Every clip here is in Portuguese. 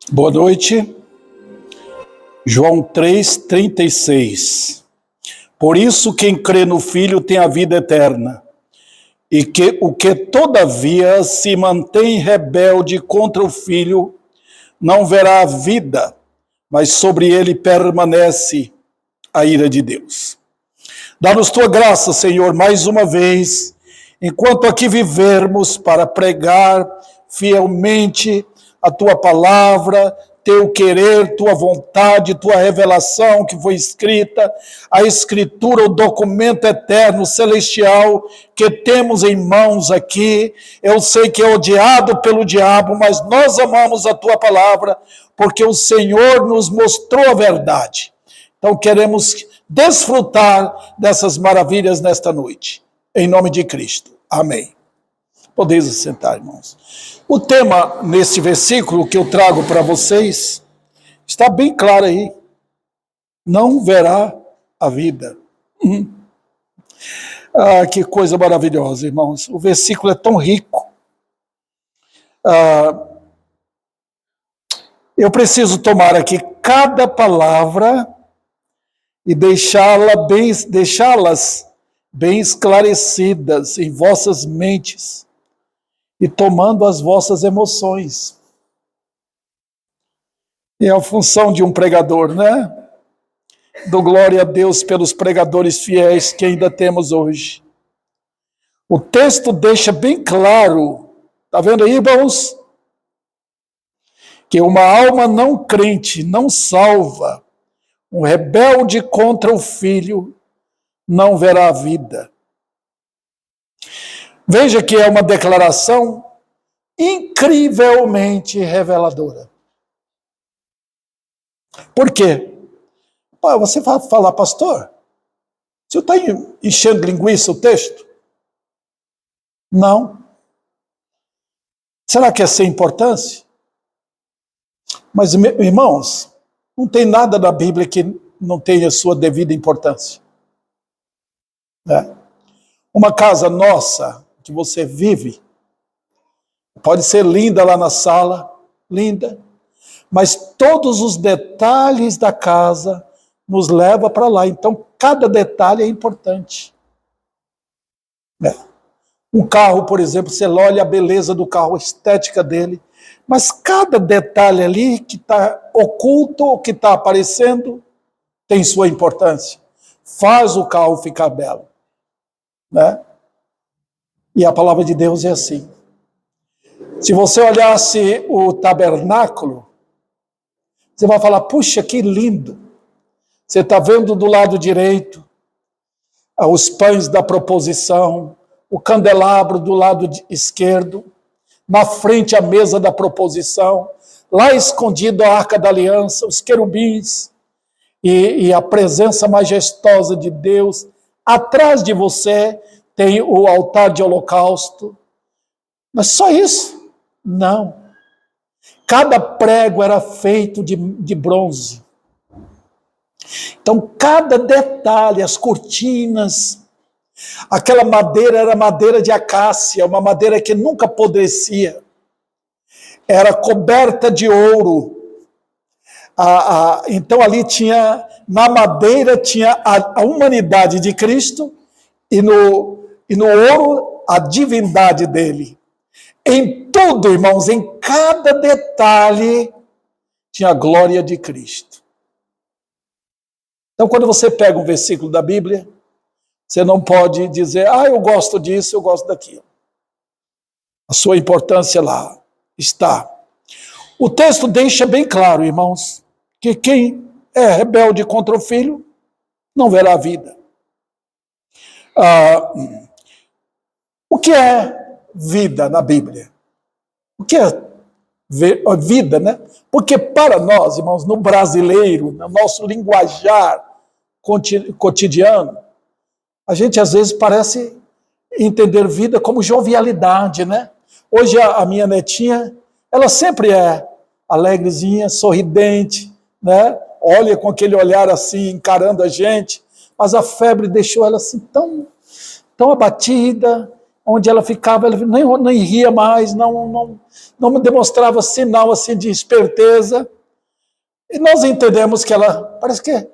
Boa noite. João 3:36. Por isso quem crê no Filho tem a vida eterna, e que o que todavia se mantém rebelde contra o Filho não verá a vida, mas sobre ele permanece a ira de Deus. Dá-nos tua graça, Senhor, mais uma vez, enquanto aqui vivermos para pregar fielmente a tua palavra, teu querer, tua vontade, tua revelação que foi escrita, a escritura, o documento eterno, celestial que temos em mãos aqui. Eu sei que é odiado pelo diabo, mas nós amamos a tua palavra porque o Senhor nos mostrou a verdade. Então queremos desfrutar dessas maravilhas nesta noite. Em nome de Cristo. Amém. Podeis sentar, irmãos. O tema nesse versículo que eu trago para vocês está bem claro aí. Não verá a vida. Ah, que coisa maravilhosa, irmãos. O versículo é tão rico. Eu preciso tomar aqui cada palavra e deixá-las bem esclarecidas em vossas mentes e tomando as vossas emoções. E é a função de um pregador, né? Dou glória a Deus pelos pregadores fiéis que ainda temos hoje. O texto deixa bem claro, tá vendo aí, irmãos? Que uma alma não crente, não salva, um rebelde contra o Filho, não verá a vida. Veja que é uma declaração incrivelmente reveladora. Por quê? Você vai falar, pastor, você está enchendo linguiça o texto? Não. Será que é sem importância? Mas, irmãos, não tem nada na Bíblia que não tenha sua devida importância. Uma casa nossa, que você vive, pode ser linda lá na sala, linda, mas todos os detalhes da casa nos levam para lá. Então, cada detalhe é importante. Um carro, por exemplo, você olha a beleza do carro, a estética dele, mas cada detalhe ali que está oculto, ou que está aparecendo, tem sua importância. Faz o carro ficar belo. E a palavra de Deus é assim. Se você olhasse o tabernáculo, você vai falar, puxa, que lindo. Você está vendo do lado direito os pães da proposição, o candelabro do lado esquerdo, na frente a mesa da proposição, lá escondido a arca da aliança, os querubins e a presença majestosa de Deus. Atrás de você tem o altar de holocausto. Mas só isso? Não. Cada prego era feito de bronze. Então, cada detalhe, as cortinas, aquela madeira era madeira de acácia, uma madeira que nunca apodrecia. Era coberta de ouro. Então, ali tinha, na madeira, tinha a humanidade de Cristo e no ouro, a divindade dele. Em tudo, irmãos, em cada detalhe, tinha a glória de Cristo. Então, quando você pega um versículo da Bíblia, você não pode dizer, eu gosto disso, eu gosto daquilo. A sua importância lá está. O texto deixa bem claro, irmãos, que quem é rebelde contra o Filho não verá a vida. O que é vida na Bíblia? O que é vida, né? Porque para nós, irmãos, no brasileiro, no nosso linguajar cotidiano, a gente às vezes parece entender vida como jovialidade, né? Hoje a minha netinha, ela sempre é alegrezinha, sorridente, né? Olha com aquele olhar assim, encarando a gente, mas a febre deixou ela assim tão abatida, onde ela ficava, ela nem ria mais, não me demonstrava sinal assim de esperteza. E nós entendemos que ela, parece que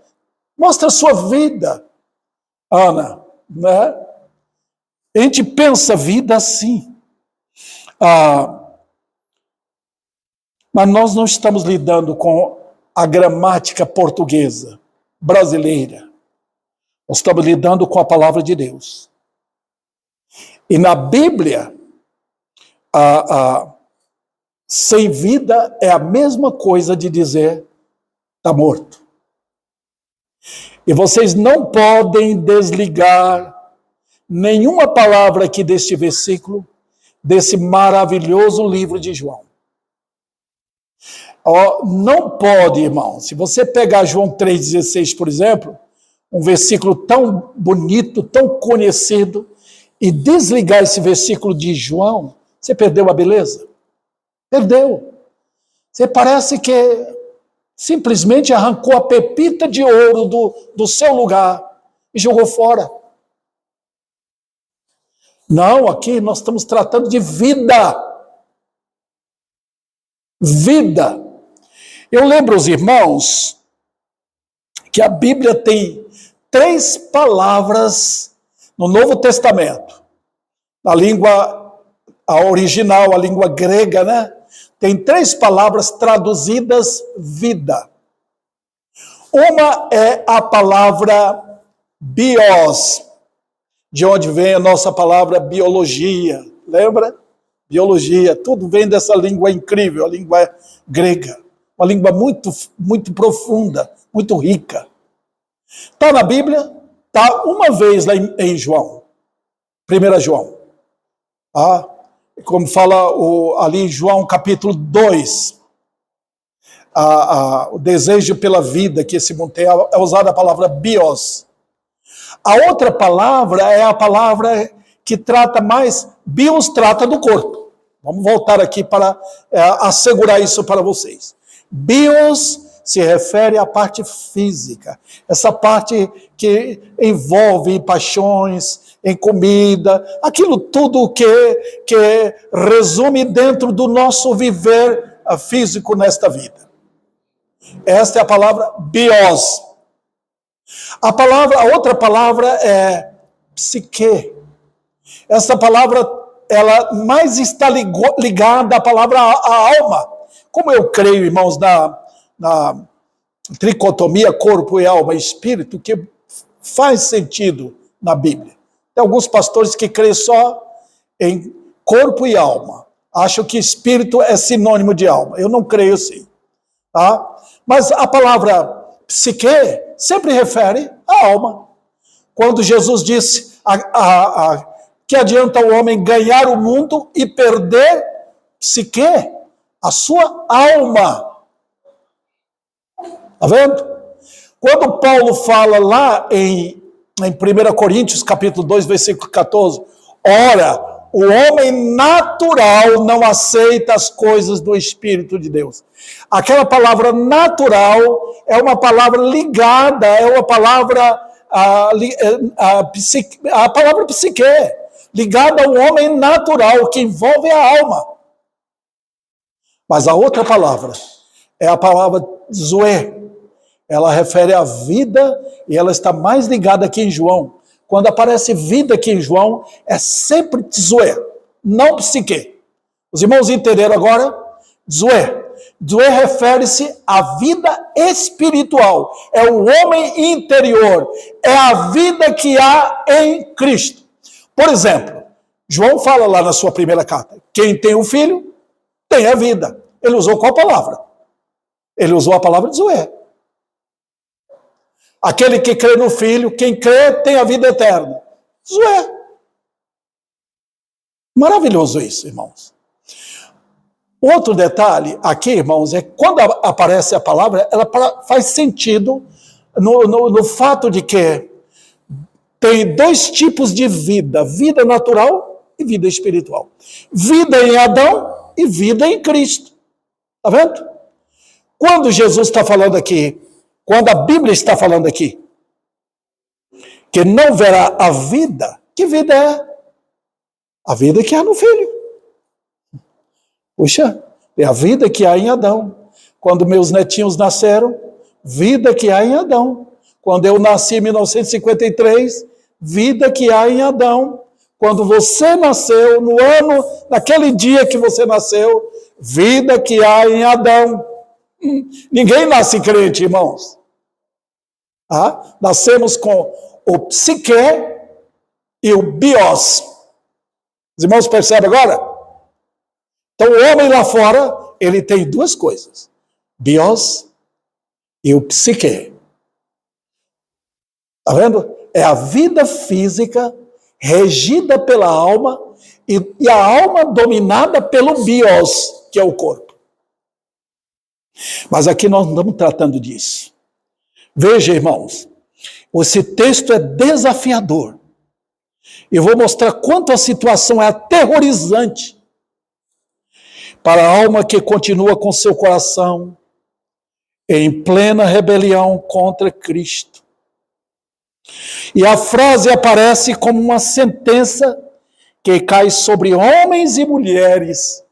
mostra a sua vida, Ana, né? A gente pensa a vida assim. Mas nós não estamos lidando com a gramática portuguesa, brasileira. Nós estamos lidando com a palavra de Deus. E na Bíblia, sem vida é a mesma coisa de dizer está morto. E vocês não podem desligar nenhuma palavra aqui deste versículo, desse maravilhoso livro de João. Não pode, irmão. Se você pegar João 3,16, por exemplo, um versículo tão bonito, tão conhecido, e desligar esse versículo de João, você perdeu a beleza? Perdeu. Você parece que simplesmente arrancou a pepita de ouro do seu lugar e jogou fora. Não, aqui nós estamos tratando de vida. Vida. Eu lembro, os irmãos, que a Bíblia tem 3 palavras no Novo Testamento. Na língua original, a língua grega, né? Tem 3 palavras traduzidas vida. Uma é a palavra bios, de onde vem a nossa palavra biologia. Lembra? Biologia, tudo vem dessa língua incrível, a língua grega. Uma língua muito, muito profunda, muito rica. Está na Bíblia, está uma vez lá em João, 1 João. Como fala ali em João capítulo 2, o desejo pela vida que esse mundo tem, é usada a palavra bios. A outra palavra é a palavra que trata mais, bios trata do corpo. Vamos voltar aqui para assegurar isso para vocês. Bios se refere à parte física, essa parte que envolve paixões, em comida, aquilo tudo que resume dentro do nosso viver físico nesta vida. Esta é a palavra bios. A outra palavra é psique. Essa palavra, ela mais está ligada à palavra à alma. Como eu creio, irmãos, na tricotomia corpo e alma e espírito, que faz sentido na Bíblia. Tem alguns pastores que creem só em corpo e alma. Acham que espírito é sinônimo de alma. Eu não creio assim. Tá? Mas a palavra psique sempre refere à alma. Quando Jesus disse que adianta o homem ganhar o mundo e perder psique, a sua alma. Está vendo? Quando Paulo fala lá em 1 Coríntios, capítulo 2, versículo 14, ora, o homem natural não aceita as coisas do Espírito de Deus. Aquela palavra natural é uma palavra ligada, é uma palavra, a palavra psique, ligada ao homem natural, que envolve a alma. Mas a outra palavra é a palavra zoe. Ela refere à vida e ela está mais ligada aqui em João. Quando aparece vida aqui em João, é sempre zoe, não psique. Os irmãos entenderam agora? Zoe. Zoe refere-se à vida espiritual. É o homem interior. É a vida que há em Cristo. Por exemplo, João fala lá na sua primeira carta, quem tem o Filho, tem a vida. Ele usou qual palavra? Ele usou a palavra de zoe. Aquele que crê no Filho, quem crê tem a vida eterna. Zoe. Maravilhoso isso, irmãos. Outro detalhe aqui, irmãos, é quando aparece a palavra, ela faz sentido no fato de que tem 2 tipos de vida, vida natural e vida espiritual. Vida em Adão e vida em Cristo. Está vendo? Quando Jesus está falando aqui, quando a Bíblia está falando aqui, que não verá a vida, que vida é? A vida que há no Filho. Puxa, é a vida que há em Adão. Quando meus netinhos nasceram, vida que há em Adão. Quando eu nasci em 1953, vida que há em Adão. Quando você nasceu, no ano, naquele dia que você nasceu, vida que há em Adão. Ninguém nasce crente, irmãos. Nascemos com o psique e o bios. Os irmãos percebem agora? Então o homem lá fora, ele tem duas coisas. Bios e o psique. Está vendo? É a vida física regida pela alma e a alma dominada pelo bios, que é o corpo. Mas aqui nós não estamos tratando disso. Veja, irmãos, esse texto é desafiador. Eu vou mostrar quanto a situação é aterrorizante para a alma que continua com seu coração em plena rebelião contra Cristo. E a frase aparece como uma sentença que cai sobre homens e mulheres.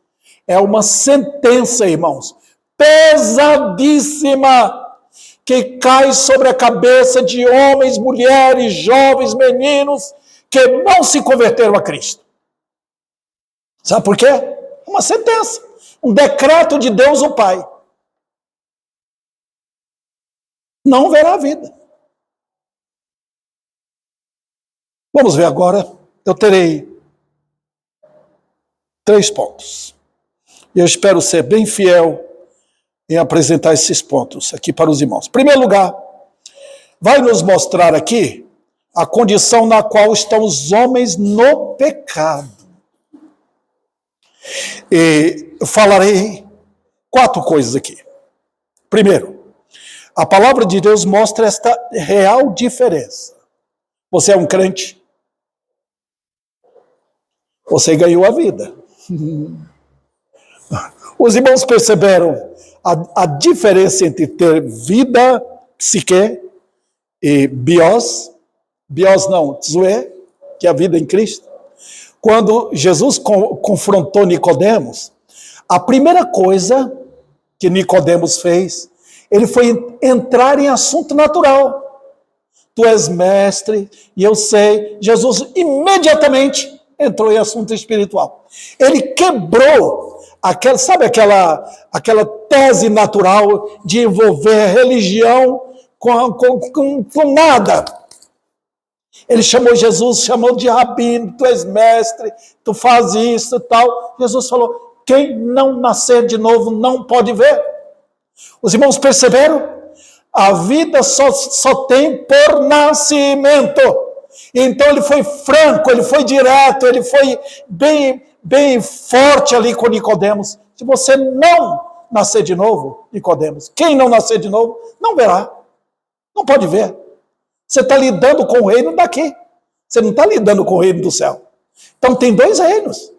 É uma sentença, irmãos, pesadíssima, que cai sobre a cabeça de homens, mulheres, jovens, meninos, que não se converteram a Cristo. Sabe por quê? Uma sentença, um decreto de Deus o Pai. Não verá a vida. Vamos ver agora, eu terei 3 pontos. E eu espero ser bem fiel em apresentar esses pontos aqui para os irmãos. Em primeiro lugar, vai nos mostrar aqui a condição na qual estão os homens no pecado. E eu falarei 4 coisas aqui. Primeiro, a palavra de Deus mostra esta real diferença. Você é um crente? Você ganhou a vida. Os irmãos perceberam a diferença entre ter vida, psique, e bios? Bios não, zoe, que é a vida em Cristo. Quando Jesus confrontou Nicodemos, a primeira coisa que Nicodemos fez, ele foi entrar em assunto natural. Tu és mestre, e eu sei. Jesus imediatamente entrou em assunto espiritual. Ele quebrou aquela tese natural de envolver a religião com nada. Ele chamou Jesus, chamou de rabino, tu és mestre, tu fazes isso e tal. Jesus falou, quem não nascer de novo não pode ver. Os irmãos perceberam? A vida só tem por nascimento. Então ele foi franco, ele foi direto, ele foi bem forte ali com Nicodemos. Se você não nascer de novo, Nicodemos, quem não nascer de novo, não verá. Não pode ver. Você está lidando com o reino daqui. Você não está lidando com o reino do céu. Então tem 2 reinos.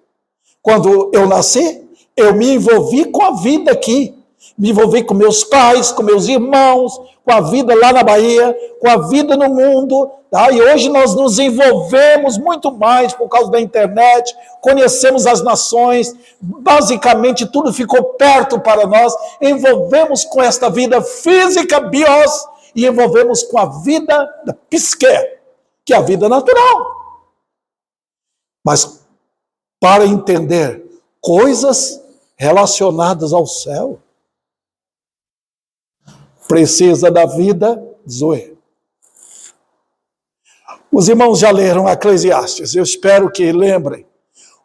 Quando eu nasci, eu me envolvi com a vida aqui. Me envolvi com meus pais, com meus irmãos, com a vida lá na Bahia, com a vida no mundo. Tá? E hoje nós nos envolvemos muito mais por causa da internet, conhecemos as nações, basicamente tudo ficou perto para nós. Envolvemos com esta vida física, bios, e envolvemos com a vida da psique, que é a vida natural. Mas para entender coisas relacionadas ao céu, precisa da vida zoe. Os irmãos já leram Eclesiastes, eu espero que lembrem.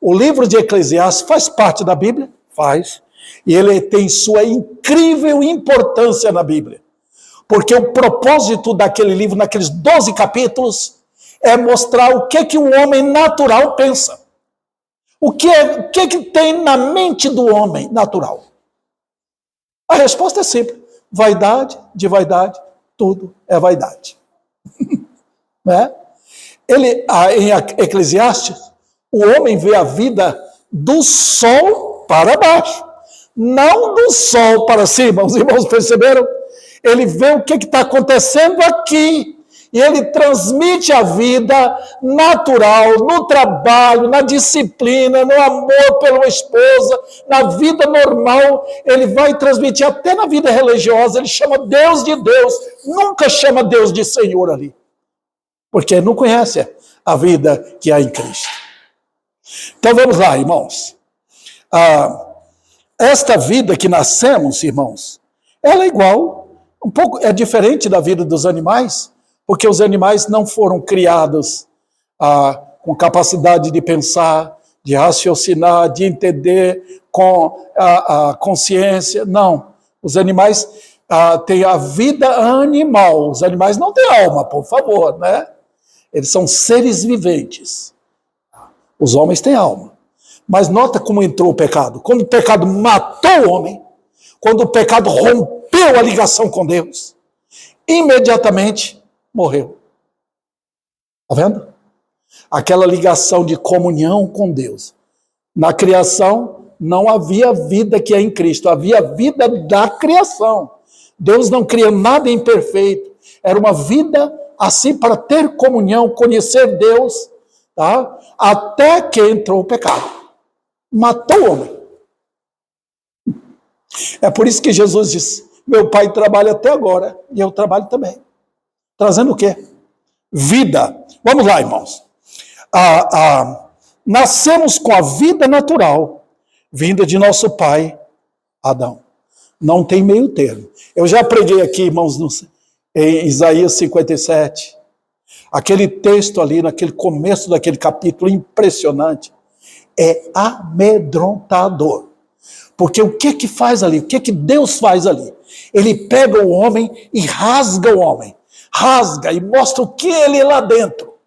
O livro de Eclesiastes faz parte da Bíblia? Faz. E ele tem sua incrível importância na Bíblia. Porque o propósito daquele livro, naqueles 12 capítulos, é mostrar o que um homem natural pensa. O que tem na mente do homem natural? A resposta é simples. Vaidade, de vaidade, tudo é vaidade. Né? Em Eclesiastes, o homem vê a vida do sol para baixo, não do sol para cima. Os irmãos perceberam? Ele vê o que está acontecendo aqui E ele transmite a vida natural, no trabalho, na disciplina, no amor pela esposa, na vida normal. Ele vai transmitir até na vida religiosa. Ele chama Deus de Deus, nunca chama Deus de Senhor ali. Porque não conhece a vida que há em Cristo. Então vamos lá, irmãos. Esta vida que nascemos, irmãos, ela é igual, um pouco, é diferente da vida dos animais, porque os animais não foram criados com capacidade de pensar, de raciocinar, de entender com a consciência. Não. Os animais têm a vida animal. Os animais não têm alma, por favor, né? Eles são seres viventes. Os homens têm alma. Mas nota como entrou o pecado. Quando o pecado matou o homem, quando o pecado rompeu a ligação com Deus, imediatamente morreu. Está vendo? Aquela ligação de comunhão com Deus. Na criação, não havia vida que é em Cristo, havia vida da criação. Deus não cria nada imperfeito. Era uma vida assim para ter comunhão, conhecer Deus, tá? Até que entrou o pecado. Matou o homem. É por isso que Jesus disse, meu Pai trabalha até agora, e eu trabalho também. Trazendo o quê? Vida. Vamos lá, irmãos. Nascemos com a vida natural, vinda de nosso pai, Adão. Não tem meio termo. Eu já preguei aqui, irmãos, em Isaías 57, aquele texto ali, naquele começo daquele capítulo impressionante, é amedrontador. Porque o que faz ali? O que Deus faz ali? Ele pega o homem e rasga o homem. Rasga e mostra o que ele é lá dentro.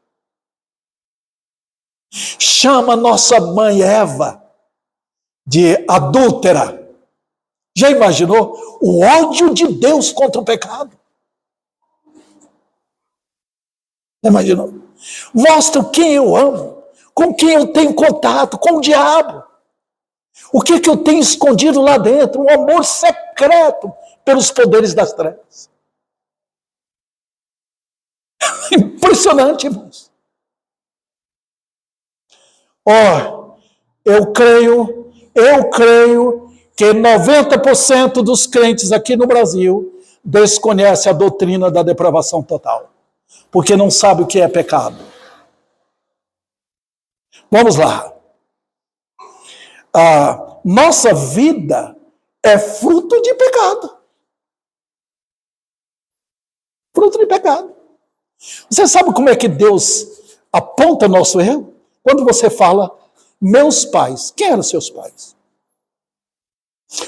Chama nossa mãe Eva de adúltera. Já imaginou o ódio de Deus contra o pecado? Já imaginou? Mostra quem eu amo, com quem eu tenho contato, com o diabo. O que eu tenho escondido lá dentro? Um amor secreto pelos poderes das trevas. Impressionante, irmãos. Eu creio que 90% dos crentes aqui no Brasil desconhece a doutrina da depravação total, porque não sabe o que é pecado. Vamos lá. A nossa vida é fruto de pecado. Fruto de pecado. Você sabe como é que Deus aponta nosso erro? Quando você fala, meus pais. Quem eram seus pais?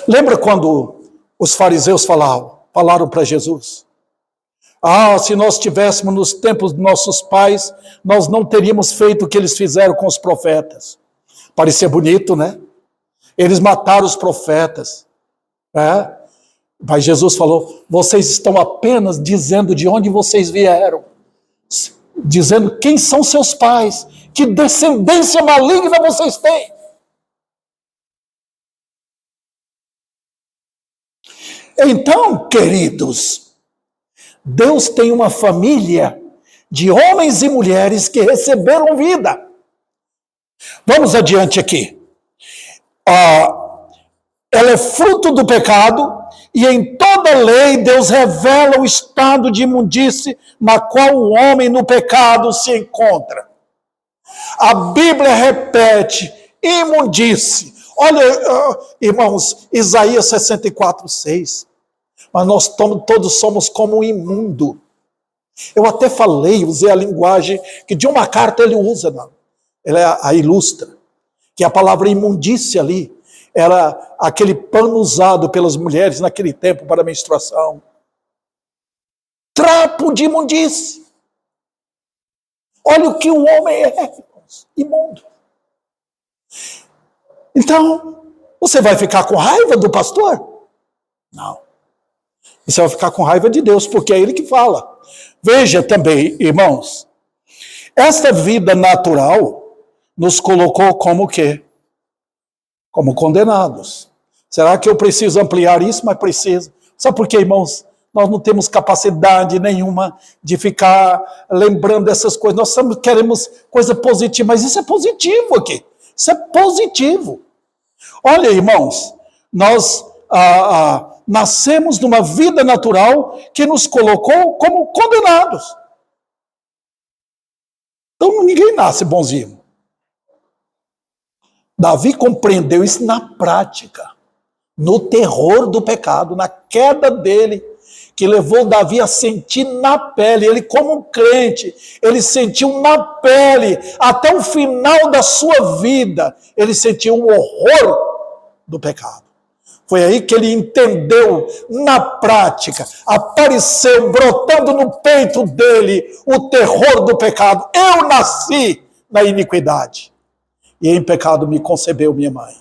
Lembra quando os fariseus falaram para Jesus? Se nós estivéssemos nos tempos de nossos pais, nós não teríamos feito o que eles fizeram com os profetas. Parecia bonito, né? Eles mataram os profetas. Né? Mas Jesus falou, vocês estão apenas dizendo de onde vocês vieram. Dizendo quem são seus pais. Que descendência maligna vocês têm. Então, queridos, Deus tem uma família de homens e mulheres que receberam vida. Vamos adiante aqui. Ela é fruto do pecado, e em toda lei Deus revela o estado de imundície na qual o homem no pecado se encontra. A Bíblia repete, imundície. Olha, irmãos, Isaías 64:6. Mas nós todos somos como um imundo. Eu até usei a linguagem que de uma carta ele usa, não. Ele a ilustra. Que a palavra imundície ali era aquele pano usado pelas mulheres naquele tempo para a menstruação. Trapo de imundície. Olha o que o homem é, imundo. Então, você vai ficar com raiva do pastor? Não. Você vai ficar com raiva de Deus, porque é Ele que fala. Veja também, irmãos, esta vida natural nos colocou como o quê? Como condenados. Será que eu preciso ampliar isso? Mas preciso. Sabe por quê, irmãos? Nós não temos capacidade nenhuma de ficar lembrando dessas coisas. Nós queremos coisa positiva, mas isso é positivo aqui. Isso é positivo. Olha, irmãos, nós nascemos numa vida natural que nos colocou como condenados. Então ninguém nasce bonzinho. Davi compreendeu isso na prática, no terror do pecado, na queda dele, que levou Davi a sentir na pele. Ele, como um crente, ele sentiu na pele, até o final da sua vida, ele sentiu um horror do pecado. Foi aí que ele entendeu na prática, apareceu brotando no peito dele o terror do pecado. Eu nasci na iniquidade, e em pecado me concebeu minha mãe.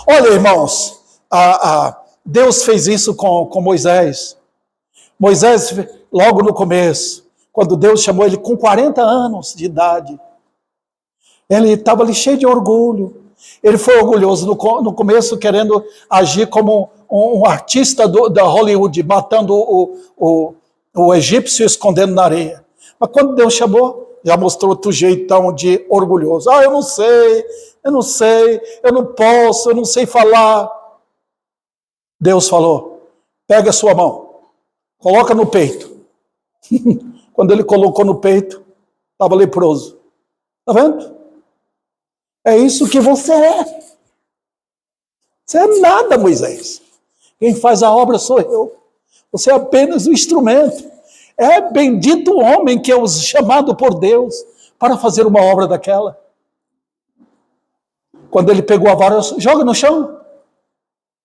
Olha, irmãos, Deus fez isso com Moisés. Moisés, logo no começo, quando Deus chamou ele com 40 anos de idade, ele estava ali cheio de orgulho. Ele foi orgulhoso no começo, querendo agir como um artista da Hollywood, matando o egípcio e escondendo na areia. Mas quando Deus chamou, já mostrou outro jeitão de orgulhoso. Eu não sei, eu não posso, eu não sei falar. Deus falou, pega a sua mão, coloca no peito. Quando ele colocou no peito, estava leproso. Está vendo? É isso que você é. Você é nada, Moisés. Quem faz a obra sou eu. Você é apenas o instrumento. É bendito o homem que é chamado por Deus para fazer uma obra daquela. Quando ele pegou a vara, joga no chão.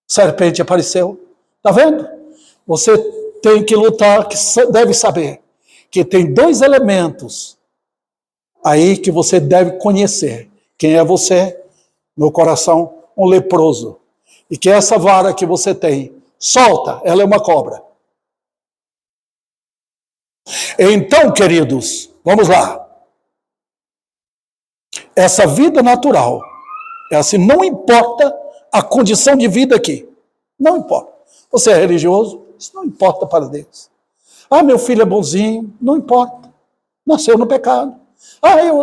Serpente apareceu. Está vendo? Você tem que lutar, que deve saber que tem 2 elementos aí que você deve conhecer. Quem é você? No coração, um leproso. E que essa vara que você tem, solta, ela é uma cobra. Então, queridos, vamos lá. Essa vida natural, assim, não importa a condição de vida aqui. Não importa. Você é religioso? Isso não importa para Deus. Meu filho é bonzinho? Não importa. Nasceu no pecado.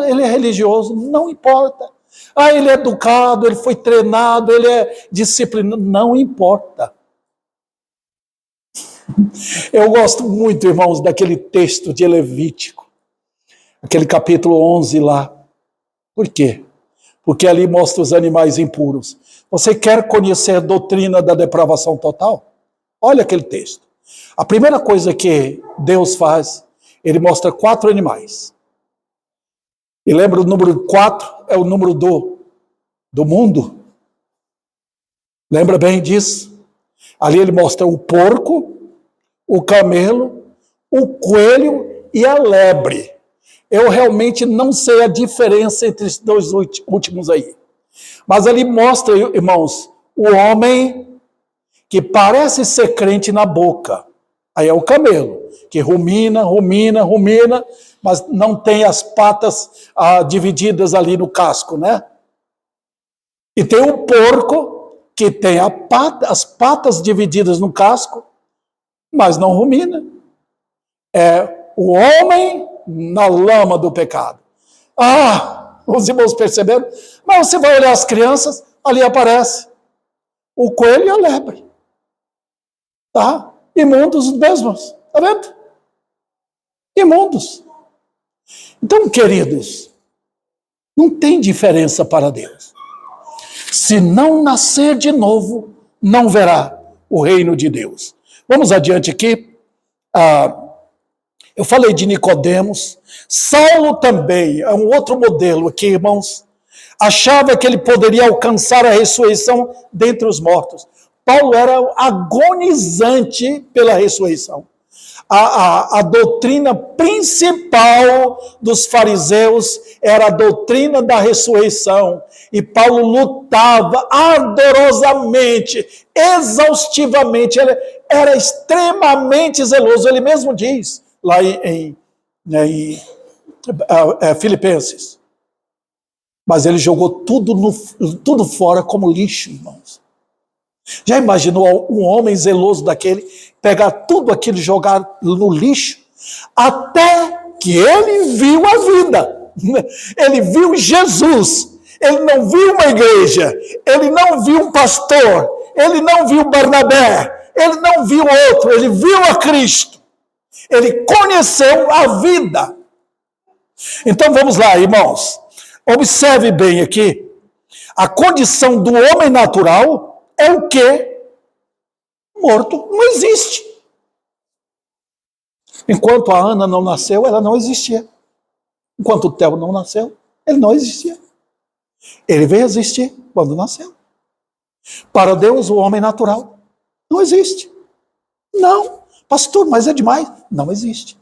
Ele é religioso? Não importa. Ele é educado, ele foi treinado, ele é disciplinado? Não importa. Eu gosto muito, irmãos, daquele texto de Levítico, aquele capítulo 11 lá. Por quê? Porque ali mostra os animais impuros. Você quer conhecer a doutrina da depravação total? Olha aquele texto. A primeira coisa que Deus faz, ele mostra 4 animais. E lembra, o número 4 é o número do mundo. Lembra bem disso? Ali ele mostra o porco, o camelo, o coelho e a lebre. Eu realmente não sei a diferença entre esses 2 últimos aí. Mas ali mostra, irmãos, o homem que parece ser crente na boca. Aí é o camelo, que rumina, mas não tem as patas divididas ali no casco, né? E tem o porco, que tem as patas divididas no casco, mas não rumina. É o homem na lama do pecado. Os irmãos perceberam? Mas você vai olhar as crianças, ali aparece o coelho e a lebre. Tá? Imundos mesmos. Tá vendo? Imundos. Então, queridos, não tem diferença para Deus. Se não nascer de novo, não verá o reino de Deus. Vamos adiante aqui. Eu falei de Nicodemos. Saulo também é um outro modelo aqui, irmãos. Achava que ele poderia alcançar a ressurreição dentre os mortos. Paulo era agonizante pela ressurreição. A doutrina principal dos fariseus era a doutrina da ressurreição. E Paulo lutava ardorosamente, exaustivamente. Ele era extremamente zeloso. Ele mesmo diz, lá em Filipenses. Mas ele jogou tudo fora como lixo, irmãos. Já imaginou um homem zeloso daquele pegar tudo aquilo e jogar no lixo, até que ele viu a vida. Ele viu Jesus. Ele não viu uma igreja. Ele não viu um pastor. Ele não viu Barnabé. Ele não viu outro. Ele viu a Cristo. Ele conheceu a vida. Então vamos lá, irmãos. Observe bem aqui. A condição do homem natural é o quê? Morto. Não existe. Enquanto a Ana não nasceu, ela não existia. Enquanto o Theo não nasceu, ele não existia. Ele veio existir quando nasceu. Para Deus, o homem natural não existe. Não. Pastor, mas é demais. Não existe.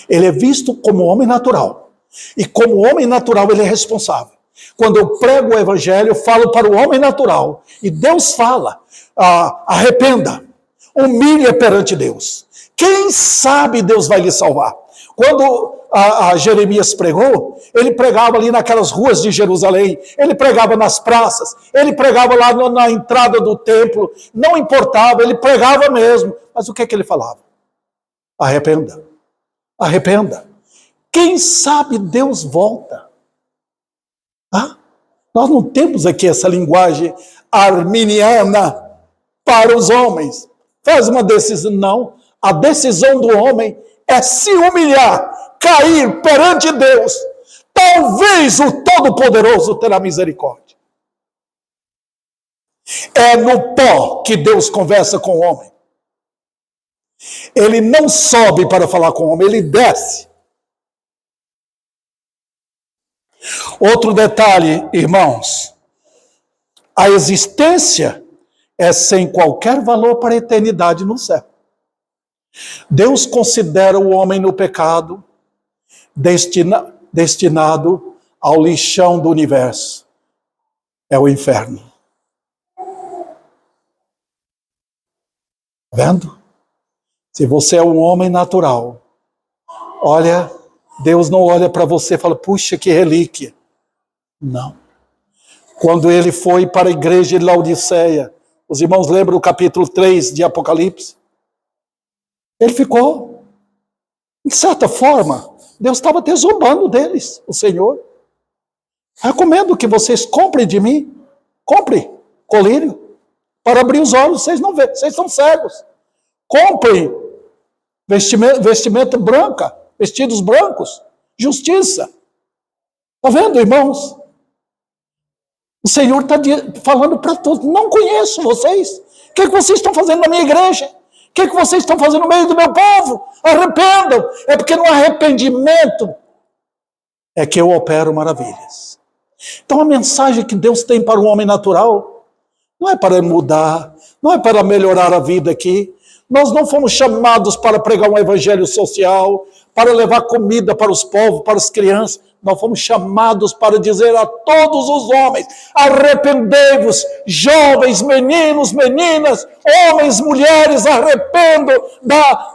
Ele é visto como homem natural. E como homem natural, ele é responsável. Quando eu prego o evangelho, eu falo para o homem natural. E Deus fala, arrependa, humilhe perante Deus. Quem sabe Deus vai lhe salvar. Quando a Jeremias pregou, ele pregava ali naquelas ruas de Jerusalém, ele pregava nas praças, ele pregava lá na entrada do templo, não importava, ele pregava mesmo. Mas o que é que ele falava? Arrependa, arrependa. Quem sabe Deus volta. Nós não temos aqui essa linguagem arminiana para os homens. Faz uma decisão, não. A decisão do homem é se humilhar, cair perante Deus. Talvez o Todo-Poderoso terá misericórdia. É no pó que Deus conversa com o homem. Ele não sobe para falar com o homem, ele desce. Outro detalhe, irmãos. A existência é sem qualquer valor para a eternidade no céu. Deus considera o homem no pecado destinado ao lixão do universo. É o inferno. Vendo? Se você é um homem natural, olha, Deus não olha para você e fala, puxa, que relíquia. Não. Quando ele foi para a igreja de Laodiceia, os irmãos lembram do capítulo 3 de Apocalipse? Ele ficou, de certa forma, Deus estava até zombando deles, o Senhor. Recomendo que vocês comprem de mim, comprem colírio, para abrir os olhos, vocês não veem, vocês são cegos. Comprem vestimenta branca, vestidos brancos, justiça. Está vendo, irmãos? O Senhor está falando para todos, não conheço vocês. O que vocês estão fazendo na minha igreja? O que vocês estão fazendo no meio do meu povo? Arrependam. É porque no arrependimento é que eu opero maravilhas. Então a mensagem que Deus tem para o homem natural não é para mudar, não é para melhorar a vida aqui. Nós não fomos chamados para pregar um evangelho social, para levar comida para os povos, para as crianças. Nós fomos chamados para dizer a todos os homens, arrependei-vos, jovens, meninos, meninas, homens, mulheres, arrependam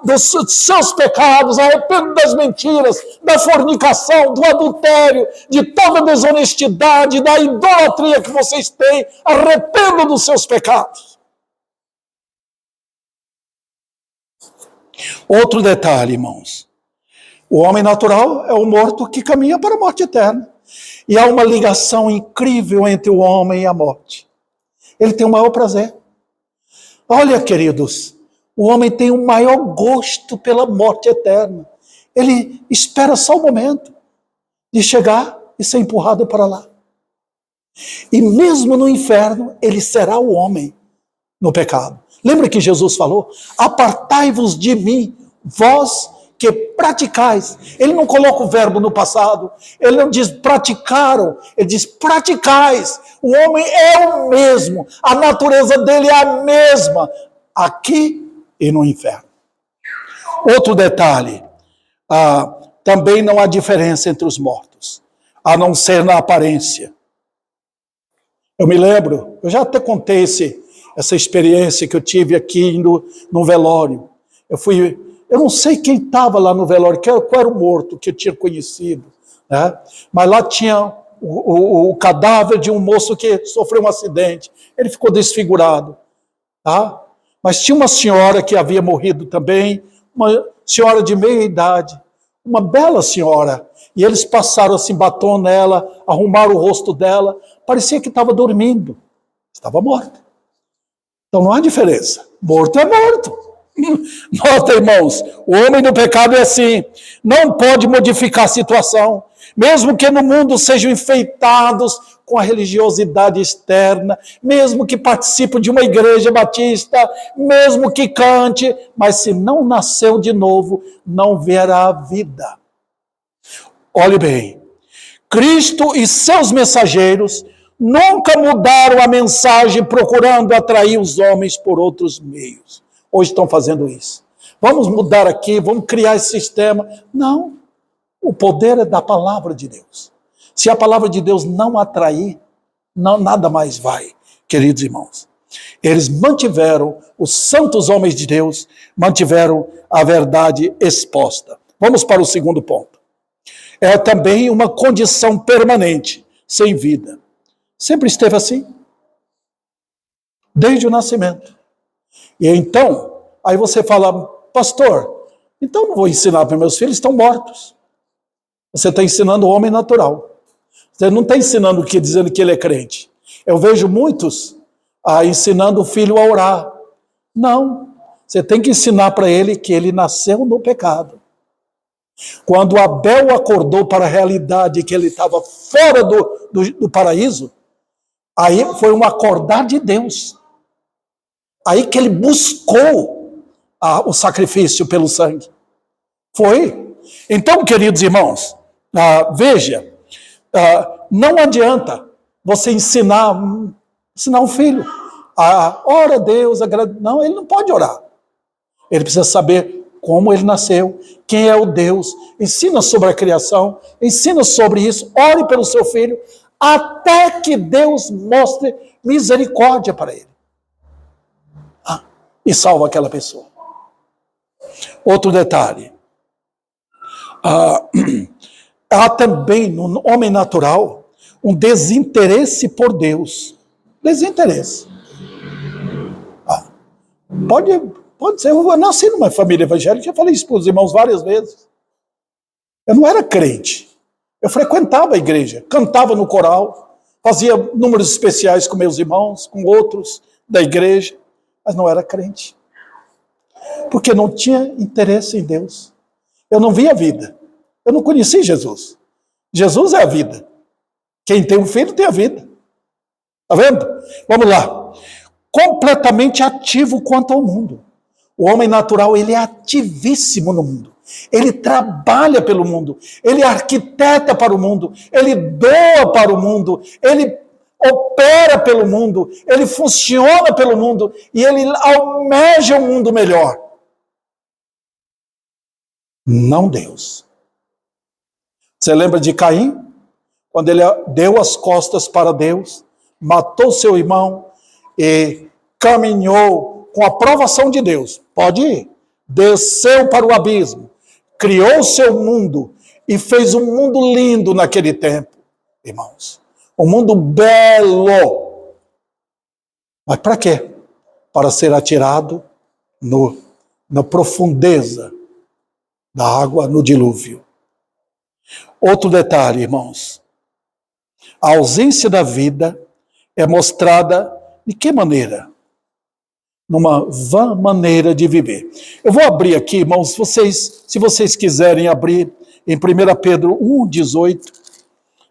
dos seus pecados, arrependam das mentiras, da fornicação, do adultério, de toda a desonestidade, da idolatria que vocês têm, arrependam dos seus pecados. Outro detalhe, irmãos. O homem natural é o morto que caminha para a morte eterna. E há uma ligação incrível entre o homem e a morte. Ele tem o maior prazer. Olha, queridos, o homem tem o maior gosto pela morte eterna. Ele espera só o momento de chegar e ser empurrado para lá. E mesmo no inferno, ele será o homem no pecado. Lembra que Jesus falou? Apartai-vos de mim, vós que praticais. Ele não coloca o verbo no passado. Ele não diz praticaram. Ele diz praticais. O homem é o mesmo. A natureza dele é a mesma. Aqui e no inferno. Outro detalhe. Também não há diferença entre os mortos. A não ser na aparência. Eu me lembro, eu já até contei essa experiência que eu tive aqui no velório. Eu não sei quem estava lá no velório, qual era o morto que eu tinha conhecido, né? Mas lá tinha o cadáver de um moço que sofreu um acidente. Ele ficou desfigurado. Tá? Mas tinha uma senhora que havia morrido também, uma senhora de meia idade, uma bela senhora. E eles passaram assim batom nela, arrumaram o rosto dela, parecia que estava dormindo. Estava morta. Então não há diferença. Morto é morto. Nota, irmãos, o homem do pecado é assim, não pode modificar a situação, mesmo que no mundo sejam enfeitados com a religiosidade externa, mesmo que participe de uma igreja batista, mesmo que cante, mas se não nasceu de novo, não verá a vida. Olhe bem, Cristo e seus mensageiros nunca mudaram a mensagem procurando atrair os homens por outros meios. Hoje estão fazendo isso. Vamos mudar aqui, vamos criar esse sistema. Não. O poder é da palavra de Deus. Se a palavra de Deus não atrair, não, nada mais vai, queridos irmãos. Eles mantiveram, os santos homens de Deus, mantiveram a verdade exposta. Vamos para o segundo ponto. É também uma condição permanente, sem vida. Sempre esteve assim. Desde o nascimento. E então, aí você fala, pastor, então não vou ensinar para meus filhos, estão mortos. Você está ensinando o homem natural. Você não está ensinando o que, dizendo que ele é crente. Eu vejo muitos ensinando o filho a orar. Não, você tem que ensinar para ele que ele nasceu no pecado. Quando Abel acordou para a realidade que ele estava fora do paraíso, aí foi um acordar de Deus. Aí que ele buscou o sacrifício pelo sangue. Foi. Então, queridos irmãos, veja, não adianta você ensinar um filho. Ora a Deus, não, ele não pode orar. Ele precisa saber como ele nasceu, quem é o Deus, ensina sobre a criação, ensina sobre isso, ore pelo seu filho, até que Deus mostre misericórdia para ele. E salva aquela pessoa. Outro detalhe. Há também no homem natural um desinteresse por Deus. Desinteresse. Pode ser, eu nasci numa família evangélica, já falei isso para os irmãos várias vezes. Eu não era crente. Eu frequentava a igreja, cantava no coral, fazia números especiais com meus irmãos, com outros da igreja, mas não era crente. Porque não tinha interesse em Deus. Eu não via a vida. Eu não conheci Jesus. Jesus é a vida. Quem tem um filho tem a vida. Está vendo? Vamos lá. Completamente ativo quanto ao mundo. O homem natural, ele é ativíssimo no mundo. Ele trabalha pelo mundo. Ele arquiteta para o mundo. Ele doa para o mundo. Ele opera pelo mundo, ele funciona pelo mundo e ele almeja um mundo melhor. Não Deus. Você lembra de Caim? Quando ele deu as costas para Deus, matou seu irmão e caminhou com a aprovação de Deus. Pode ir. Desceu para o abismo, criou seu mundo e fez um mundo lindo naquele tempo, irmãos. Um mundo belo. Mas para quê? Para ser atirado na profundeza da água, no dilúvio. Outro detalhe, irmãos. A ausência da vida é mostrada de que maneira? Numa vã maneira de viver. Eu vou abrir aqui, irmãos, se vocês quiserem abrir em 1 Pedro 1,18,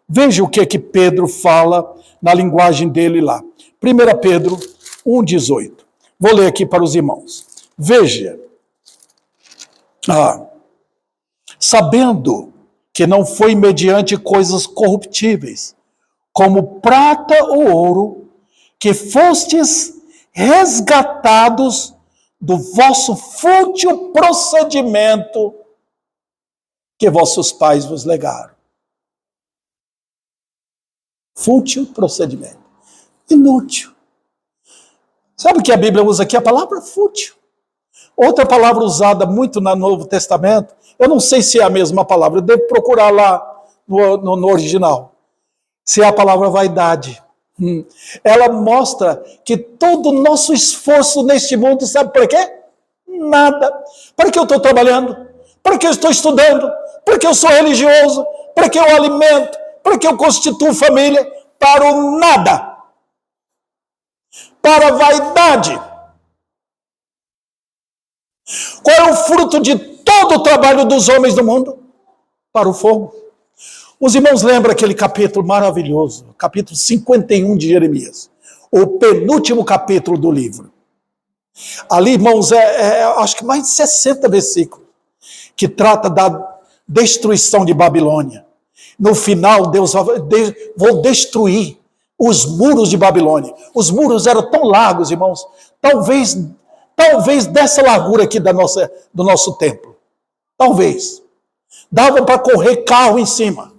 veja o que Pedro fala na linguagem dele lá. 1 Pedro 1,18. Vou ler aqui para os irmãos. Veja. Sabendo que não foi mediante coisas corruptíveis, como prata ou ouro, que fostes resgatados do vosso fútil procedimento que vossos pais vos legaram. Fútil procedimento. Inútil. Sabe o que a Bíblia usa aqui? A palavra fútil. Outra palavra usada muito no Novo Testamento, eu não sei se é a mesma palavra, eu devo procurar lá no original. Se é a palavra vaidade. Ela mostra que todo o nosso esforço neste mundo, sabe para quê? Nada. Para que eu estou trabalhando? Para que eu estou estudando? Para que eu sou religioso? Para que eu alimento? Para que eu constituo família? Para o nada. Para a vaidade. Qual é o fruto de todo o trabalho dos homens do mundo? Para o fogo. Os irmãos lembram aquele capítulo maravilhoso, capítulo 51 de Jeremias, o penúltimo capítulo do livro. Ali, irmãos, acho que mais de 60 versículos, que trata da destruição de Babilônia. No final, Deus vai vou destruir os muros de Babilônia. Os muros eram tão largos, irmãos, talvez dessa largura aqui do nosso templo. Talvez. Dava para correr carro em cima.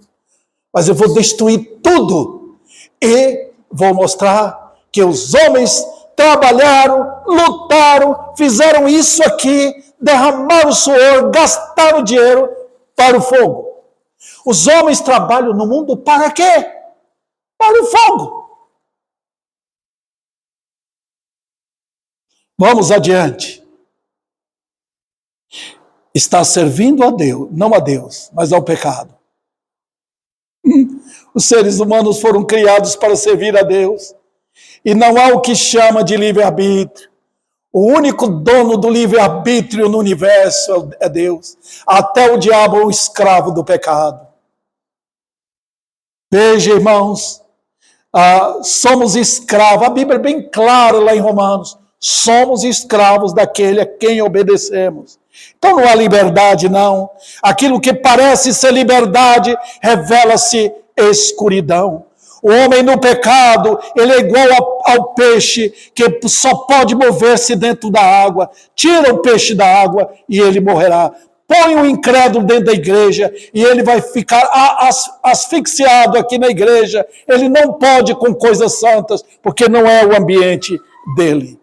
Mas eu vou destruir tudo e vou mostrar que os homens trabalharam, lutaram, fizeram isso aqui, derramaram suor, gastaram dinheiro para o fogo. Os homens trabalham no mundo para quê? Para o fogo. Vamos adiante. Está servindo a Deus, não a Deus, mas ao pecado. Os seres humanos foram criados para servir a Deus. E não há o que chama de livre-arbítrio. O único dono do livre-arbítrio no universo é Deus. Até o diabo é o escravo do pecado. Veja, irmãos, somos escravos. A Bíblia é bem clara lá em Romanos. Somos escravos daquele a quem obedecemos. Então não há liberdade, não. Aquilo que parece ser liberdade revela-se escuridão. O homem no pecado, ele é igual ao peixe que só pode mover-se dentro da água. Tira o peixe da água e ele morrerá. Põe o incrédulo dentro da igreja e ele vai ficar asfixiado aqui na igreja. Ele não pode com coisas santas, porque não é o ambiente dele.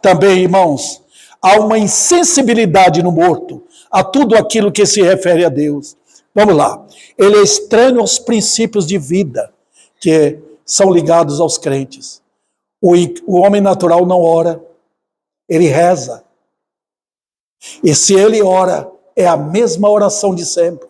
Também, irmãos, há uma insensibilidade no morto a tudo aquilo que se refere a Deus. Vamos lá. Ele é estranho aos princípios de vida que são ligados aos crentes. O homem natural não ora, ele reza. E se ele ora, é a mesma oração de sempre.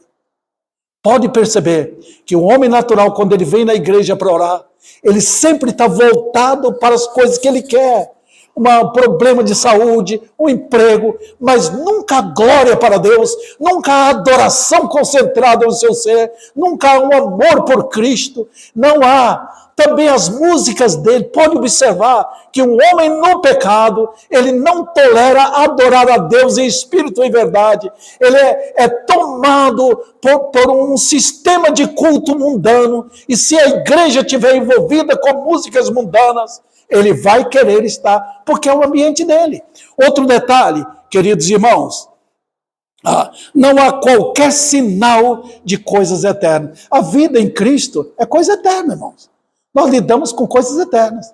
Pode perceber que o homem natural, quando ele vem na igreja para orar, ele sempre está voltado para as coisas que ele quer. Um problema de saúde, um emprego, mas nunca a glória para Deus, nunca a adoração concentrada no seu ser, nunca há um amor por Cristo, não há. Também as músicas dele, pode observar que um homem no pecado, ele não tolera adorar a Deus em espírito e verdade, ele é tomado por um sistema de culto mundano, e se a igreja estiver envolvida com músicas mundanas, ele vai querer estar, porque é o ambiente dele. Outro detalhe, queridos irmãos, não há qualquer sinal de coisas eternas. A vida em Cristo é coisa eterna, irmãos. Nós lidamos com coisas eternas.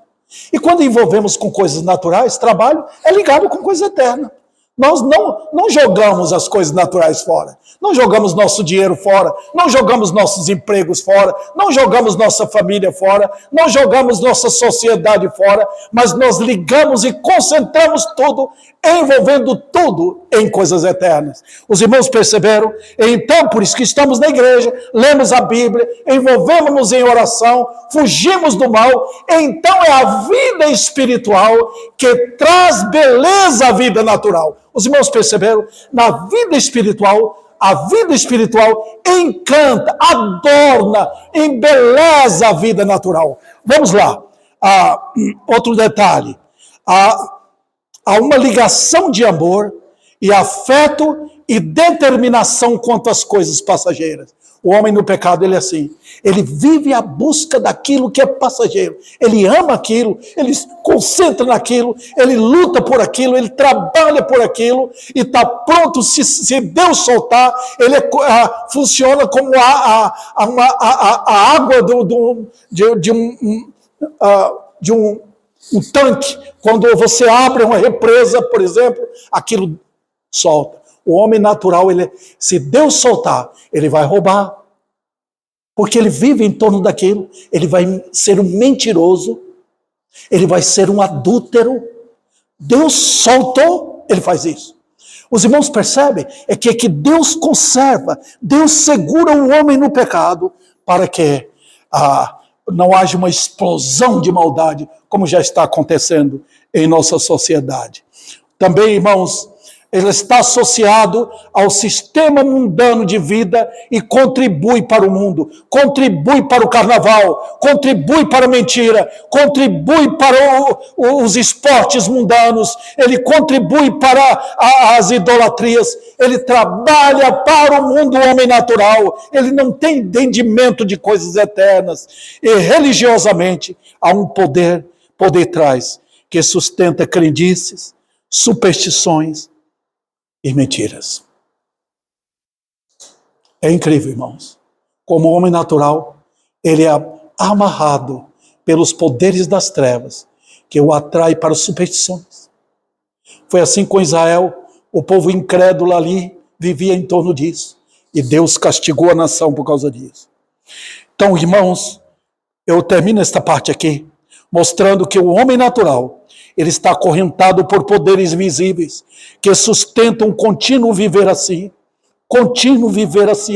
E quando envolvemos com coisas naturais, trabalho é ligado com coisa eterna. Nós não jogamos as coisas naturais fora, não jogamos nosso dinheiro fora, não jogamos nossos empregos fora, não jogamos nossa família fora, não jogamos nossa sociedade fora, mas nós ligamos e concentramos tudo, envolvendo tudo em coisas eternas. Os irmãos perceberam? Então, por isso que estamos na igreja, lemos a Bíblia, envolvemos-nos em oração, fugimos do mal, então é a vida espiritual que traz beleza à vida natural. Os irmãos perceberam? Na vida espiritual, a vida espiritual encanta, adorna, embeleza a vida natural. Vamos lá. Outro detalhe. Há uma ligação de amor e afeto e determinação quanto às coisas passageiras. O homem no pecado, ele é assim. Ele vive à busca daquilo que é passageiro. Ele ama aquilo, ele se concentra naquilo, ele luta por aquilo, ele trabalha por aquilo e está pronto, se Deus soltar, ele funciona como a água de um tanque. Quando você abre uma represa, por exemplo, aquilo solta. O homem natural, se Deus soltar, ele vai roubar. porque ele vive em torno daquilo, ele vai ser um mentiroso, ele vai ser um adúltero. Deus soltou, ele faz isso. Os irmãos percebem? É que Deus conserva, Deus segura o homem no pecado, para que não haja uma explosão de maldade, como já está acontecendo em nossa sociedade. Também, irmãos, ele está associado ao sistema mundano de vida e contribui para o mundo, contribui para o carnaval, contribui para a mentira, contribui para os esportes mundanos, ele contribui para as idolatrias, ele trabalha para o mundo homem natural, ele não tem entendimento de coisas eternas. E religiosamente há um poder por detrás que sustenta crendices, superstições e mentiras. É incrível, irmãos. Como homem natural, ele é amarrado pelos poderes das trevas, que o atrai para as superstições. Foi assim com Israel, o povo incrédulo ali vivia em torno disso, e Deus castigou a nação por causa disso. Então, irmãos, eu termino esta parte aqui, mostrando que o homem natural, ele está acorrentado por poderes visíveis, que sustentam um contínuo viver assim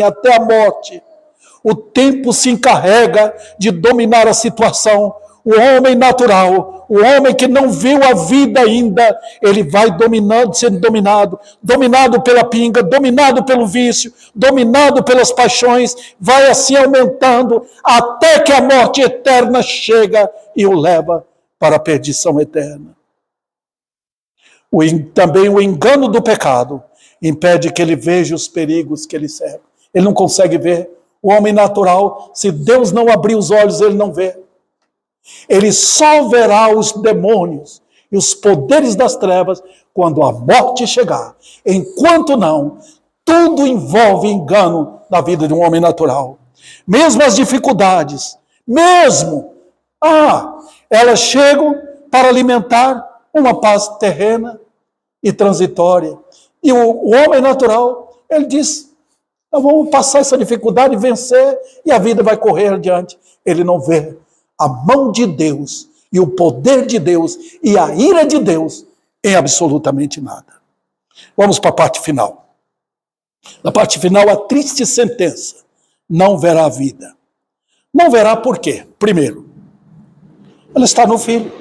até a morte. O tempo se encarrega de dominar a situação. O homem natural, o homem que não viu a vida ainda, ele vai sendo dominado pela pinga, dominado pelo vício, dominado pelas paixões, vai assim aumentando, até que a morte eterna chega e o leva para a perdição eterna. Também o engano do pecado impede que ele veja os perigos que ele serve. Ele não consegue ver. O homem natural, se Deus não abrir os olhos, ele não vê. Ele só verá os demônios e os poderes das trevas quando a morte chegar. Enquanto não, tudo envolve engano na vida de um homem natural. Mesmo as dificuldades, elas chegam para alimentar uma paz terrena e transitória. E o homem natural, ele diz, nós vamos passar essa dificuldade e vencer, e a vida vai correr adiante. Ele não vê a mão de Deus, e o poder de Deus, e a ira de Deus em absolutamente nada. Vamos para a parte final. Na parte final, a triste sentença: não verá vida. Não verá por quê? Primeiro, ela está no Filho.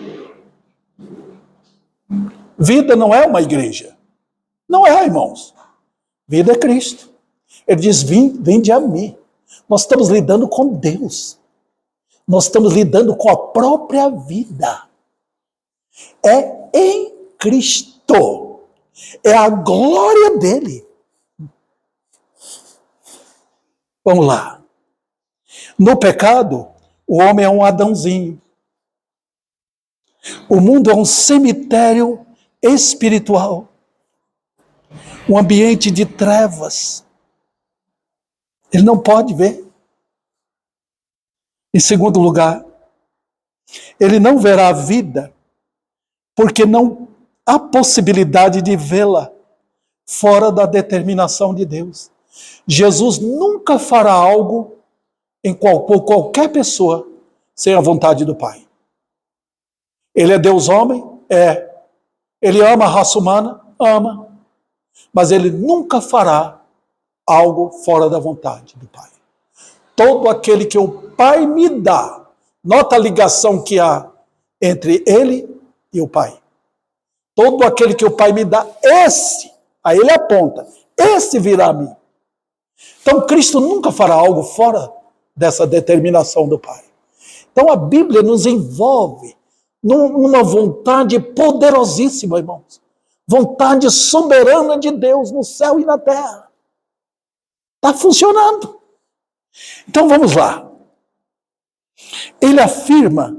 Vida não é uma igreja. Não é, irmãos. Vida é Cristo. Ele diz, vinde a mim. Nós estamos lidando com Deus. Nós estamos lidando com a própria vida. É em Cristo. É a glória dele. Vamos lá. No pecado, o homem é um Adãozinho. O mundo é um cemitério espiritual. Um ambiente de trevas. Ele não pode ver. Em segundo lugar, ele não verá a vida, porque não há possibilidade de vê-la fora da determinação de Deus. Jesus nunca fará algo por qualquer pessoa sem a vontade do Pai. Ele é Deus homem? É. Ele ama a raça humana? Ama. Mas ele nunca fará algo fora da vontade do Pai. Todo aquele que o Pai me dá, nota a ligação que há entre ele e o Pai. Todo aquele que o Pai me dá, aí ele aponta, esse virá a mim. Então Cristo nunca fará algo fora dessa determinação do Pai. Então a Bíblia nos envolve numa vontade poderosíssima, irmãos. Vontade soberana de Deus no céu e na terra. Está funcionando. Então vamos lá. Ele afirma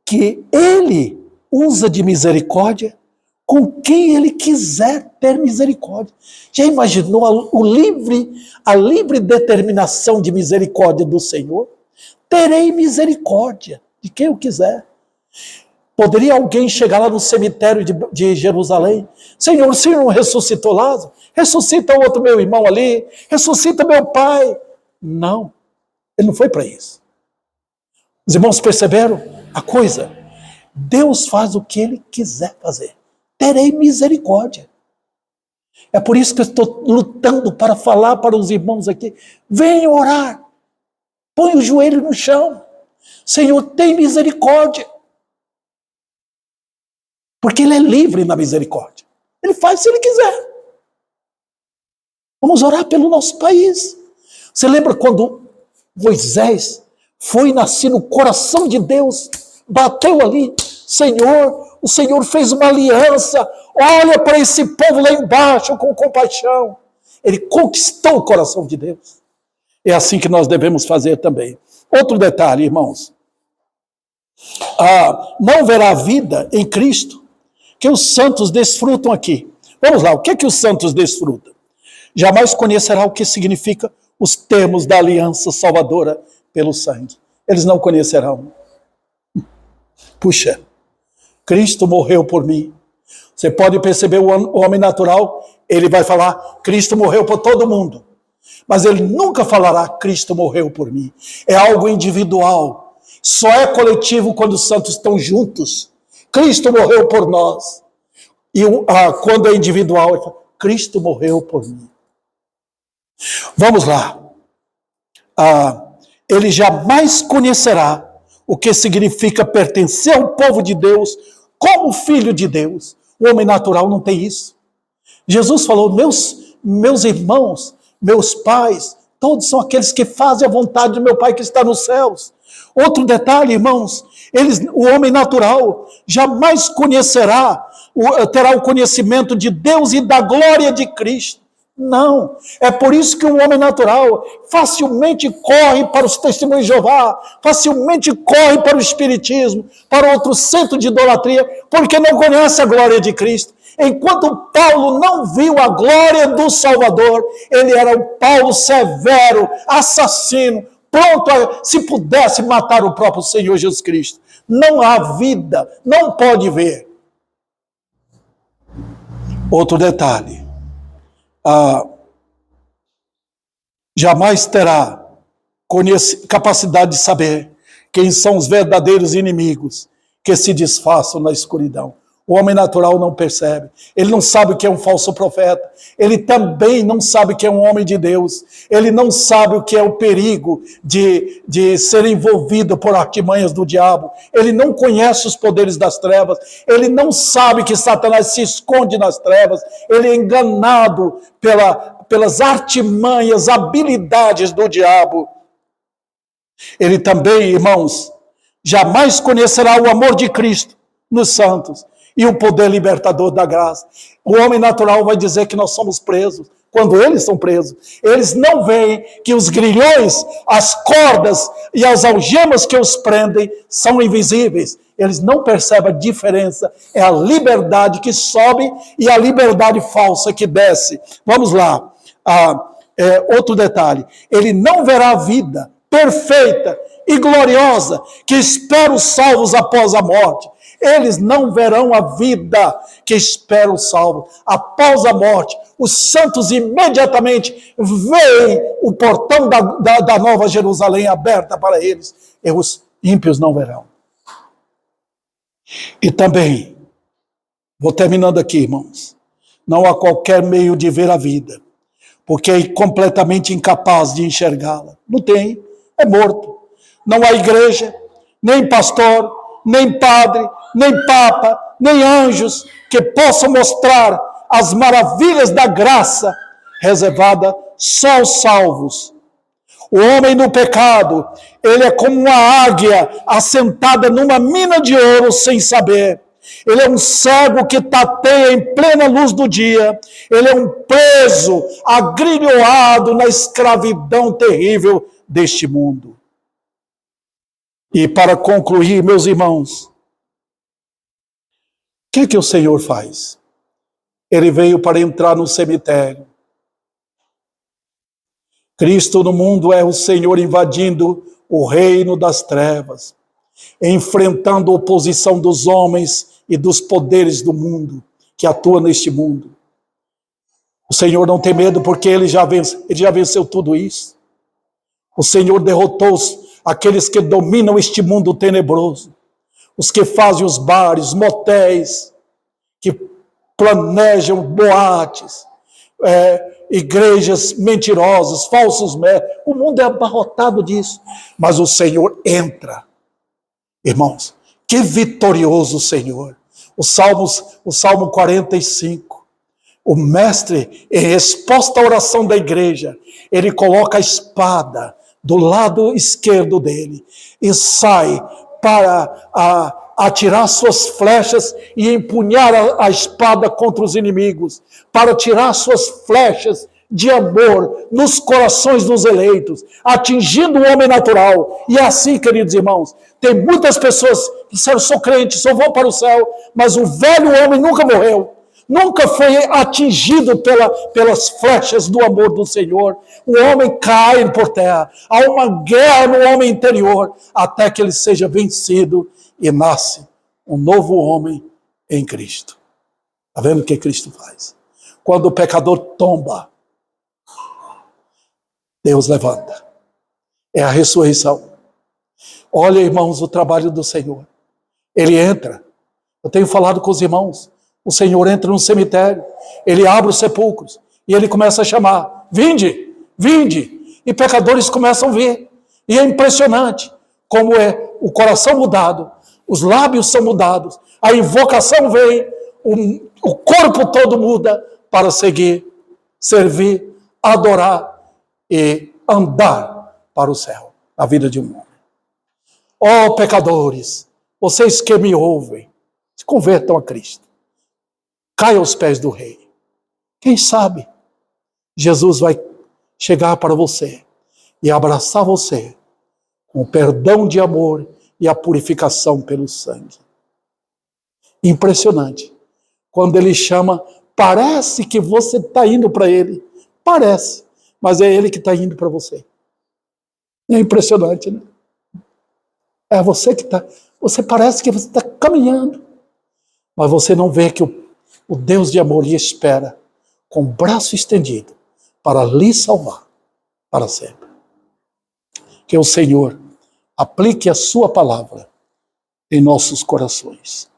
que ele usa de misericórdia com quem ele quiser ter misericórdia. Já imaginou a livre determinação de misericórdia do Senhor? Terei misericórdia de quem eu quiser. Poderia alguém chegar lá no cemitério de Jerusalém? Senhor, o Senhor não ressuscitou Lázaro? Ressuscita outro meu irmão ali, ressuscita meu pai. Não. Ele não foi para isso. Os irmãos perceberam a coisa? Deus faz o que Ele quiser fazer. Terei misericórdia. É por isso que eu estou lutando para falar para os irmãos aqui. Venham orar. Põe o joelho no chão. Senhor, tem misericórdia. Porque Ele é livre na misericórdia. Ele faz se Ele quiser. Vamos orar pelo nosso país. Você lembra quando Moisés foi nascer no coração de Deus, bateu ali, Senhor, o Senhor fez uma aliança, olha para esse povo lá embaixo com compaixão. Ele conquistou o coração de Deus. É assim que nós devemos fazer também. Outro detalhe, irmãos. Não haverá vida em Cristo que os santos desfrutam aqui. Vamos lá, o que é que os santos desfrutam? Jamais conhecerá o que significa os termos da aliança salvadora pelo sangue. Eles não conhecerão. Puxa, Cristo morreu por mim. Você pode perceber o homem natural, ele vai falar, Cristo morreu por todo mundo. Mas ele nunca falará, Cristo morreu por mim. É algo individual. Só é coletivo quando os santos estão juntos. Cristo morreu por nós. E quando é individual, ele fala, Cristo morreu por mim. Vamos lá. Ele jamais conhecerá o que significa pertencer ao povo de Deus como filho de Deus. O homem natural não tem isso. Jesus falou, meus irmãos, meus pais, todos são aqueles que fazem a vontade do meu Pai que está nos céus. Outro detalhe, irmãos, o homem natural jamais terá o conhecimento de Deus e da glória de Cristo. Não, é por isso que o homem natural facilmente corre para os testemunhos de Jeová, facilmente corre para o espiritismo, para outro centro de idolatria, porque não conhece a glória de Cristo. Enquanto Paulo não viu a glória do Salvador, ele era o Paulo severo, assassino, pronto a, se pudesse, matar o próprio Senhor Jesus Cristo. Não há vida, não pode ver. Outro detalhe. Jamais terá capacidade de saber quem são os verdadeiros inimigos que se disfarçam na escuridão. O homem natural não percebe. Ele não sabe o que é um falso profeta. Ele também não sabe o que é um homem de Deus. Ele não sabe o que é o perigo de ser envolvido por artimanhas do diabo. Ele não conhece os poderes das trevas. Ele não sabe que Satanás se esconde nas trevas. Ele é enganado pelas artimanhas, habilidades do diabo. Ele também, irmãos, jamais conhecerá o amor de Cristo nos santos e o poder libertador da graça. O homem natural vai dizer que nós somos presos, quando eles são presos. Eles não veem que os grilhões, as cordas e as algemas que os prendem são invisíveis. Eles não percebem a diferença. É a liberdade que sobe e a liberdade falsa que desce. Vamos lá. Outro detalhe. Ele não verá a vida perfeita e gloriosa que espera os salvos após a morte. Eles não verão a vida que espera os salvos. Após a morte, os santos imediatamente veem o portão da Nova Jerusalém aberta para eles. E os ímpios não verão. E também, vou terminando aqui, irmãos, não há qualquer meio de ver a vida, porque é completamente incapaz de enxergá-la. Não tem, é morto. Não há igreja, nem pastor, nem padre, nem papa, nem anjos que possam mostrar as maravilhas da graça reservada só aos salvos. O homem no pecado, ele é como uma águia assentada numa mina de ouro sem saber. Ele é um cego que tateia em plena luz do dia. Ele é um preso, agrilhoado na escravidão terrível deste mundo. E para concluir, meus irmãos, o que o Senhor faz? Ele veio para entrar no cemitério. Cristo no mundo é o Senhor invadindo o reino das trevas, enfrentando a oposição dos homens e dos poderes do mundo, que atuam neste mundo. O Senhor não tem medo porque ele já venceu tudo isso. O Senhor derrotou aqueles que dominam este mundo tenebroso, os que fazem os bares, motéis, que planejam boates, igrejas mentirosas, falsos mestres. O mundo é abarrotado disso. Mas o Senhor entra. Irmãos, que vitorioso o Senhor. O Salmo 45. O mestre, em resposta à oração da igreja, ele coloca a espada do lado esquerdo dele e sai para atirar suas flechas e empunhar a espada contra os inimigos, para tirar suas flechas de amor nos corações dos eleitos, atingindo o homem natural. E é assim, queridos irmãos, tem muitas pessoas que disseram: sou crente, só vou para o céu, mas o velho homem nunca morreu. Nunca foi atingido pelas flechas do amor do Senhor. O homem cai por terra. Há uma guerra no homem interior, até que ele seja vencido e nasce um novo homem em Cristo. Está vendo o que Cristo faz? Quando o pecador tomba, Deus levanta. É a ressurreição. Olha, irmãos, o trabalho do Senhor. Ele entra. Eu tenho falado com os irmãos. O Senhor entra no cemitério, ele abre os sepulcros e ele começa a chamar: vinde, vinde. E pecadores começam a vir. E é impressionante como é o coração mudado, os lábios são mudados, a invocação vem, o corpo todo muda para seguir, servir, adorar e andar para o céu, a vida de um homem. Ó pecadores, vocês que me ouvem, se convertam a Cristo. Caia aos pés do Rei. Quem sabe Jesus vai chegar para você e abraçar você com o perdão de amor e a purificação pelo sangue. Impressionante. Quando ele chama, parece que você está indo para ele. Parece, mas é ele que está indo para você. É impressionante, né? É você que está. Você parece que você está caminhando, mas você não vê que o Deus de amor lhe espera com o braço estendido para lhe salvar para sempre. Que o Senhor aplique a sua palavra em nossos corações.